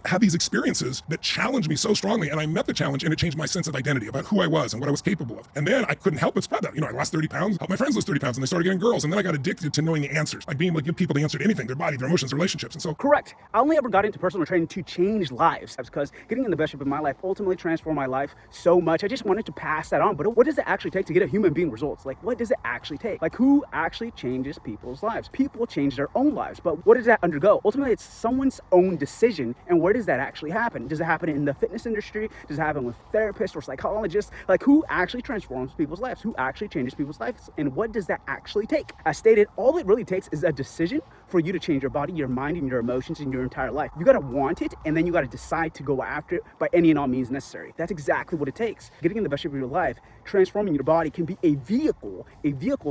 had these experiences that challenged me so strongly, and I met the challenge, and it changed my sense of identity about who I was and what I was capable of. And then I couldn't help but spread that. I lost 30 pounds, helped my friends lose 30 pounds, and they started getting girls. And then I got addicted to knowing the answers, like being able to give people the answer to anything, their body, their emotions, their relationships. And so, correct. I only ever got into personal training to change lives. That's because getting in the best shape of my life ultimately transformed my life so much. I just wanted to pass that on. But what does it actually take to get a human being results? Like, what does it actually take? Like, who actually changes people's lives? People change their own lives, but what does that undergo? Ultimately, it's someone's own decision. And where does that actually happen? Does it happen in the fitness industry? Does it happen with therapists or psychologists? Like, who actually transforms people's lives? Who actually changes people's lives? And what does that actually take? As stated, all it really takes is a decision for you to change your body, your mind, and your emotions in your entire life. You gotta want it, and then you gotta decide to go after it by any and all means necessary. That's exactly what it takes. Getting in the best shape of your life, transforming your body can be a vehicle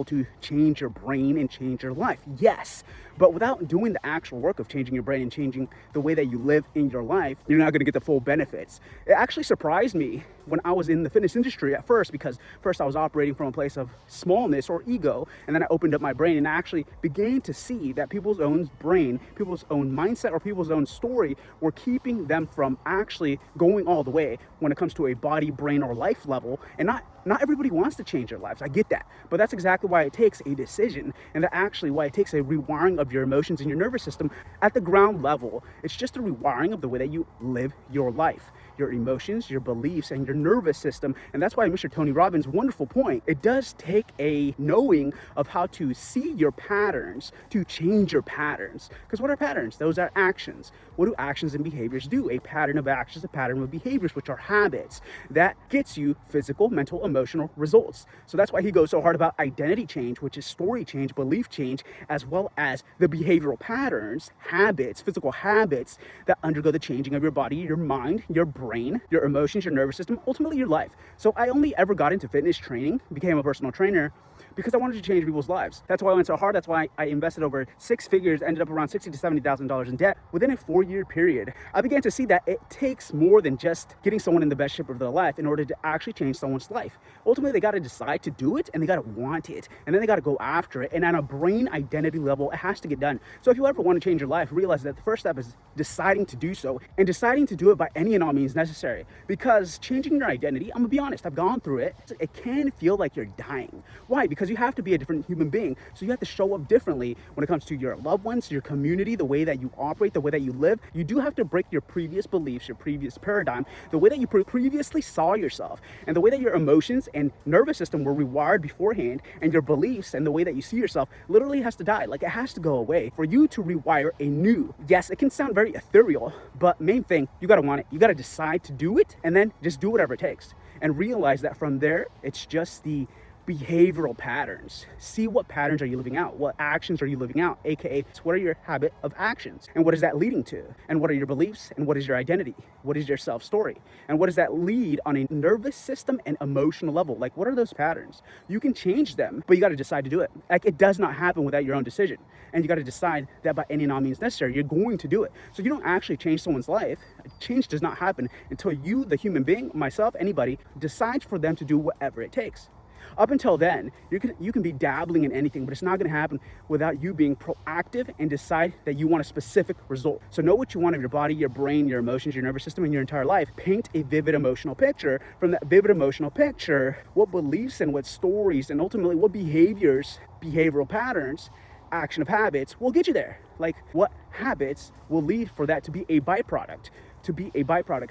to change your brain and change your life. Yes, but without doing the actual work of changing your brain and changing the way that you live in your life, you're not gonna get the full benefits. It actually surprised me when I was in the fitness industry at first, because first I was operating from a place of smallness or ego, and then I opened up my brain and I actually began to see that people's own brain, people's own mindset, or people's own story were keeping them from actually going all the way when it comes to a body, brain, or life level. And not everybody wants to change their lives. I get that. But that's exactly why it takes a decision, and that's actually why it takes a rewiring of your emotions and your nervous system at the ground level. It's just a rewiring of the way that you live your life, your emotions, your beliefs, and your nervous system. And that's why Mr. Tony Robbins' wonderful point, it does take a knowing of how to see your patterns to change your patterns. Because what are patterns? Those are actions. What do actions and behaviors do? A pattern of actions, a pattern of behaviors, which are habits that gets you physical, mental, emotional results. So that's why he goes so hard about identity change, which is story change, belief change, as well as the behavioral patterns, habits, physical habits that undergo the changing of your body, your mind, your brain, your emotions, your nervous system, ultimately your life. So I only ever got into fitness training, became a personal trainer, because I wanted to change people's lives. That's why I went so hard. That's why I invested over 6 figures, ended up around $60,000 to $70,000 in debt within a 4-year period. I began to see that it takes more than just getting someone in the best shape of their life in order to actually change someone's life. Ultimately, they got to decide to do it, and they got to want it, and then they got to go after it. And on a brain identity level, it has to get done. So if you ever want to change your life, realize that the first step is deciding to do so, and deciding to do it by any and all means necessary. Because changing your identity, I'm gonna be honest, I've gone through it. It can feel like you're dying. Why? Because you have to be a different human being. So you have to show up differently when it comes to your loved ones, your community, the way that you operate, the way that you live. You do have to break your previous beliefs, your previous paradigm, the way that you previously saw yourself, and the way that your emotions and nervous system were rewired beforehand, and your beliefs and the way that you see yourself literally has to die. Like, it has to go away for you to rewire a new. Yes, it can sound very ethereal, but main thing, you gotta want it. You gotta decide to do it, and then just do whatever it takes. And realize that from there, it's just the behavioral patterns. See what patterns are you living out? What actions are you living out? AKA, what are your habit of actions? And what is that leading to? And what are your beliefs? And what is your identity? What is your self-story? And what does that lead on a nervous system and emotional level? Like, what are those patterns? You can change them, but you got to decide to do it. Like, it does not happen without your own decision. And you got to decide that by any and all means necessary, you're going to do it. So you don't actually change someone's life. Change does not happen until you, the human being, myself, anybody, decides for them to do whatever it takes. Up until then, you can be dabbling in anything, but it's not going to happen without you being proactive and decide that you want a specific result. So know what you want of your body, your brain, your emotions, your nervous system, and your entire life. Paint a vivid emotional picture. From that vivid emotional picture, what beliefs and what stories and ultimately what behaviors, behavioral patterns, action of habits will get you there. Like, what habits will lead for that to be a byproduct,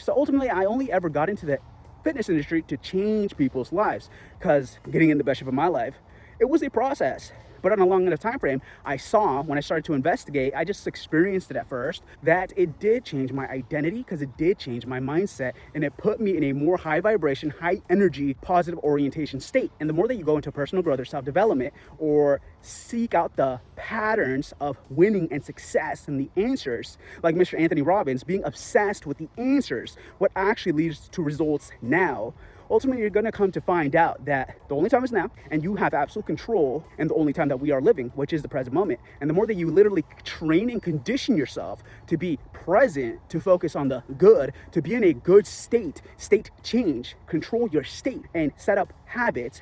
So ultimately, I only ever got into the fitness industry to change people's lives, because getting in the best shape of my life, it was a process. But on a long enough time frame, I saw when I started to investigate, I just experienced it at first, that it did change my identity, because it did change my mindset, and it put me in a more high vibration, high energy, positive orientation state. And the more that you go into personal growth or self-development, or seek out the patterns of winning and success and the answers, like Mr. Anthony Robbins, being obsessed with the answers, what actually leads to results now, ultimately you're going to come to find out that the only time is now, and you have absolute control, and the only time that we are living, which is the present moment. And the more that you literally train and condition yourself to be present, to focus on the good, to be in a good state change, control your state, and set up habits,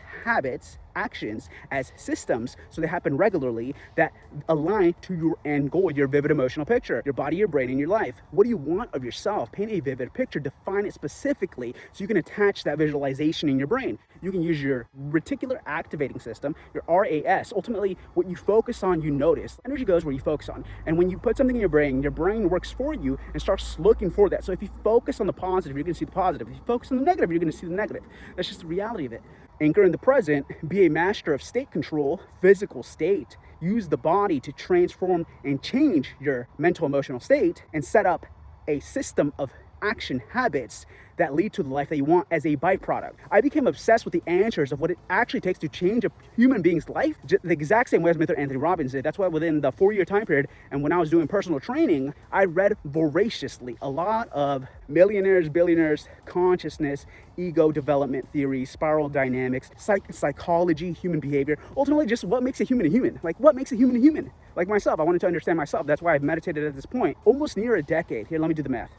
actions as systems, so they happen regularly, that align to your end goal, your vivid emotional picture, your body, your brain, and your life. What do you want of yourself? Paint a vivid picture, define it specifically, so you can attach that visualization in your brain. You can use your reticular activating system, your RAS. Ultimately, what you focus on, you notice. Energy goes where you focus on. And when you put something in your brain works for you and starts looking for that. So if you focus on the positive, you're going to see the positive. If you focus on the negative, you're going to see the negative. That's just the reality of it. Anchor in the present, be a master of state control, physical state. Use the body to transform and change your mental emotional state, and set up a system of action habits that lead to the life that you want as a byproduct. I became obsessed with the answers of what it actually takes to change a human being's life, the exact same way as Mr. Anthony Robbins did. That's why within the 4-year time period, and when I was doing personal training, I read voraciously a lot of millionaires, billionaires, consciousness, ego development theory, spiral dynamics, psychology, human behavior, ultimately just what makes a human a human. Like, what makes a human a human? Like myself, I wanted to understand myself. That's why I've meditated at this point, almost near a decade. Here, let me do the math.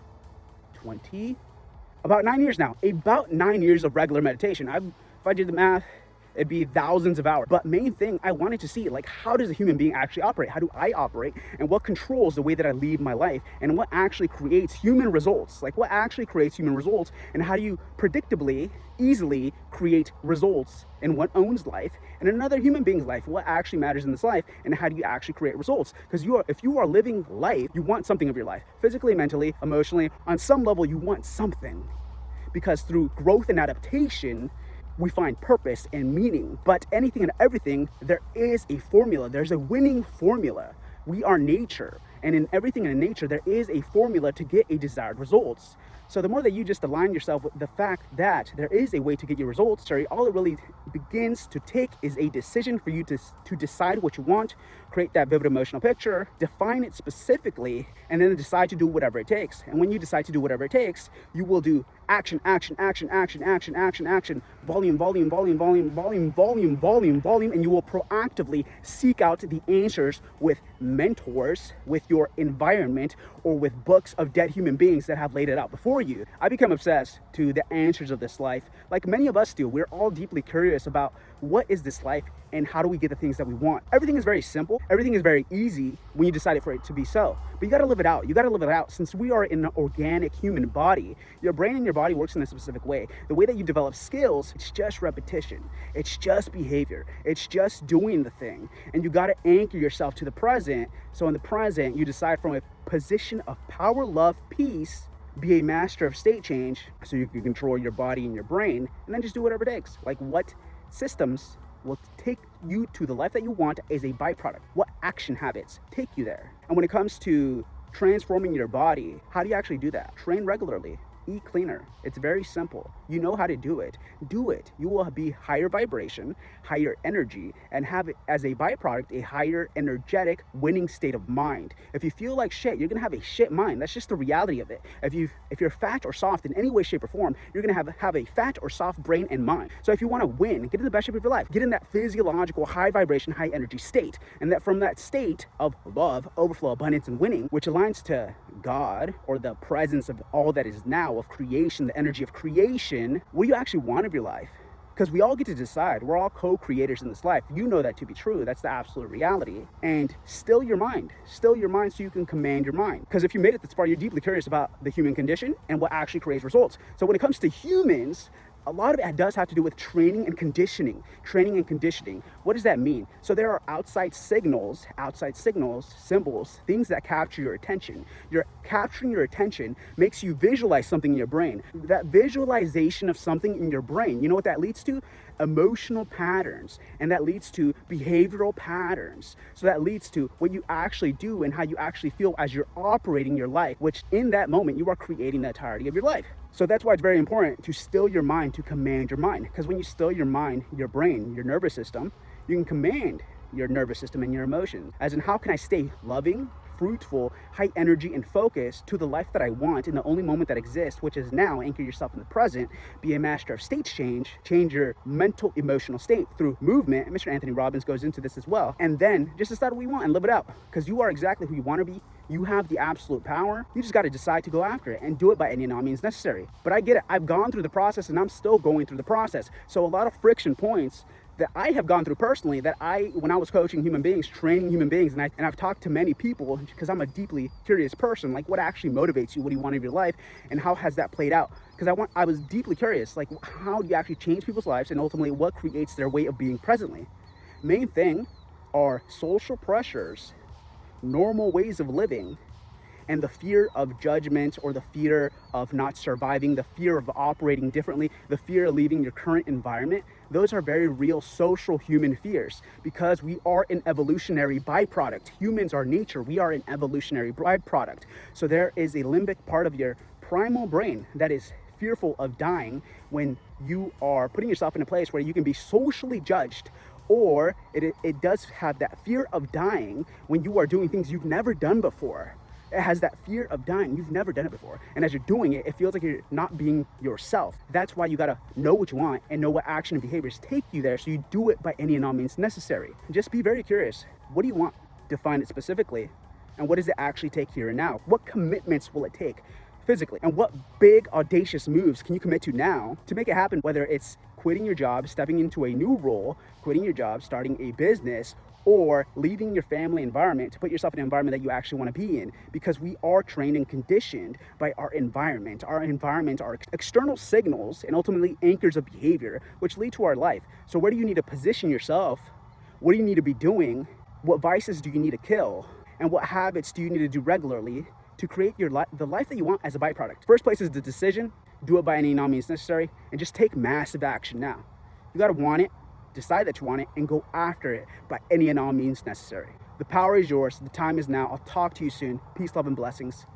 About 9 years now. About 9 years of regular meditation. If I did the math, it'd be thousands of hours. But main thing, I wanted to see, like, how does a human being actually operate? How do I operate? And what controls the way that I lead my life? And what actually creates human results? Like, what actually creates human results? And how do you predictably, easily create results in what owns life and another human being's life? What actually matters in this life? And how do you actually create results? Because if you are living life, you want something of your life. Physically, mentally, emotionally, on some level, you want something. Because through growth and adaptation, we find purpose and meaning. But anything and everything, there is a formula. There's a winning formula. We are nature. And in everything in nature, there is a formula to get a desired results. So the more that you just align yourself with the fact that there is a way to get your results, all it really begins to take is a decision for you to decide what you want, create that vivid emotional picture, define it specifically, and then decide to do whatever it takes. And when you decide to do whatever it takes, you will do action, action, action, action, action, action, action, volume, volume, volume, volume, volume, volume, volume, volume, and you will proactively seek out the answers with mentors, with your environment, or with books of dead human beings that have laid it out before you. I become obsessed to the answers of this life, like many of us do. We're all deeply curious about what is this life and how do we get the things that we want. Everything is very simple. Everything is very easy when you decide for it to be so. But you got to live it out. You got to live it out. Since we are in an organic human body, your brain and your body works in a specific way. The way that you develop skills, it's just repetition. It's just behavior. It's just doing the thing. And you got to anchor yourself to the present. So in the present, you decide from a position of power, love, peace, be a master of state change so you can control your body and your brain, and then just do whatever it takes. Like, what systems will take you to the life that you want as a byproduct? What action habits take you there? And when it comes to transforming your body, how do you actually do that? Train regularly. Eat cleaner. It's very simple. You know how to do it. Do it. You will be higher vibration, higher energy, and have it as a byproduct, a higher energetic winning state of mind. If you feel like shit, you're gonna have a shit mind. That's just the reality of it. If you're fat or soft in any way, shape, or form, you're gonna have a fat or soft brain and mind. So if you want to win, get in the best shape of your life. Get in that physiological, high vibration, high energy state, and that from that state of love, overflow, abundance, and winning, which aligns to God, or the presence of all that is now, of creation, the energy of creation, what do you actually want of your life? Because we all get to decide. We're all co-creators in this life. You know that to be true. That's the absolute reality. And still your mind. Still your mind so you can command your mind. Because if you made it this far, you're deeply curious about the human condition and what actually creates results. So when it comes to humans, a lot of it does have to do with training and conditioning. Training and conditioning. What does that mean? So there are outside signals, symbols, things that capture your attention. You're capturing your attention makes you visualize something in your brain. That visualization of something in your brain, you know what that leads to? Emotional patterns, and that leads to behavioral patterns. So that leads to what you actually do and how you actually feel as you're operating your life, which in that moment you are creating the entirety of your life. So that's why it's very important to still your mind, to command your mind. Because when you still your mind, your brain, your nervous system, you can command your nervous system and your emotions. As in, how can I stay loving, fruitful, high energy, and focus to the life that I want in the only moment that exists, which is now. Anchor yourself in the present, be a master of state change your mental emotional state through movement. And Mr. Anthony Robbins goes into this as well. And then just decide what you want and live it out, because you are exactly who you want to be. You have the absolute power. You just got to decide to go after it and do it by any and all means necessary. But I get it. I've gone through the process and I'm still going through the process. So a lot of friction points that I have gone through personally, that when I was coaching human beings, training human beings, and I've talked to many people because I'm a deeply curious person, like what actually motivates you, what do you want in your life, and how has that played out? Because I was deeply curious, like how do you actually change people's lives, and ultimately what creates their way of being presently? Main thing are social pressures, normal ways of living, and the fear of judgment, or the fear of not surviving, the fear of operating differently, the fear of leaving your current environment. Those are very real social human fears, because we are an evolutionary byproduct. Humans are nature. We are an evolutionary byproduct. So there is a limbic part of your primal brain that is fearful of dying when you are putting yourself in a place where you can be socially judged, or it does have that fear of dying when you are doing things you've never done before. It has that fear of dying. You've never done it before. And as you're doing it, it feels like you're not being yourself. That's why you gotta know what you want and know what action and behaviors take you there, so you do it by any and all means necessary. Just be very curious. What do you want? Define it specifically. And what does it actually take here and now? What commitments will it take physically? And what big, audacious moves can you commit to now to make it happen? Whether it's quitting your job, stepping into a new role, quitting your job, starting a business, or leaving your family environment to put yourself in an environment that you actually want to be in, because we are trained and conditioned by our environment. Our environment are external signals and ultimately anchors of behavior, which lead to our life. So where do you need to position yourself? What do you need to be doing? What vices do you need to kill? And what habits do you need to do regularly to create your the life that you want as a byproduct? First place is the decision. Do it by any and all means necessary, and just take massive action now. You got to want it, decide that you want it, and go after it by any and all means necessary. The power is yours. The time is now. I'll talk to you soon. Peace, love, and blessings.